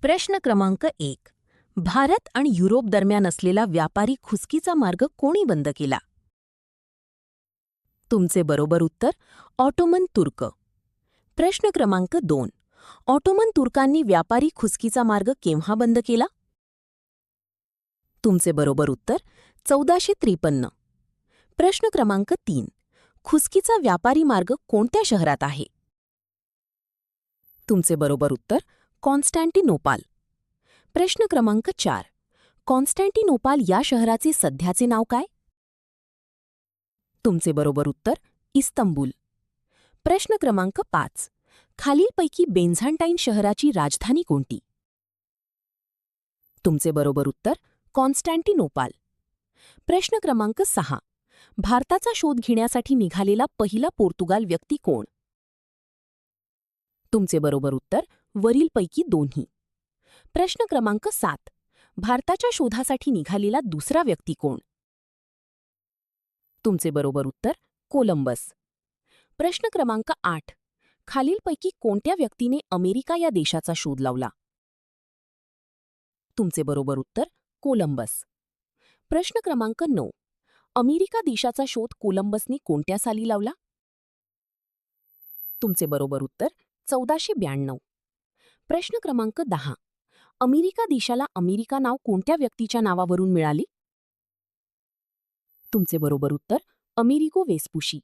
प्रश्न क्रमांक 1. भारत आणि युरोप दरम्यान असलेला व्यापारी खुसकीचा मार्ग कोणी बंद केला? तुमचे बरोबर उत्तर ऑटोमन तुर्क. प्रश्न क्रमांक 2. ऑटोमन तुर्कांनी व्यापारी खुसकीचा मार्ग केव्हा बंद केला? तुमचे बरोबर उत्तर 1453. प्रश्न क्रमांक 3. खुसकीचा व्यापारी मार्ग कोणत्या शहरात आहे? तुमचे बरोबर उत्तर कॉन्स्टँटिनोपाल. प्रश्न क्रमांक 4. कॉन्स्टँटिनोपाल या शहराचे सध्याचे नाव काय? तुमचे बरोबर उत्तर इस्तंबूल. प्रश्न क्रमांक 5. खालीलपैकी बेन्झांटाईन शहराची राजधानी कोणती? तुमचे बरोबर उत्तर कॉन्स्टँटिनोपाल. प्रश्न क्रमांक 6. भारताचा शोध घेण्यासाठी निघालेला पहिला पोर्तुगाल व्यक्ती कोण? तुमचे बरोबर उत्तर वरीलपैकी दोन्ही. प्रश्न क्रमांक 7. भारताच्या शोधासाठी निघालेला दुसरा व्यक्ती कोण? तुमचे बरोबर उत्तर कोलंबस. प्रश्न क्रमांक 8. खालीलपैकी कोणत्या व्यक्तीने अमेरिका या देशाचा शोध लावला? तुमचे बरोबर उत्तर कोलंबस. प्रश्न क्रमांक 9. अमेरिका देशाचा शोध कोलंबसने कोणत्या साली लावला? तुमचे बरोबर उत्तर 1492. प्रश्न क्रमांक 10. अमेरिका देशाला अमेरिका नाव कोणत्या व्यक्तीच्या नावावरून मिळाले? तुमचे बरोबर उत्तर अमेरिगो वेस्पुशी.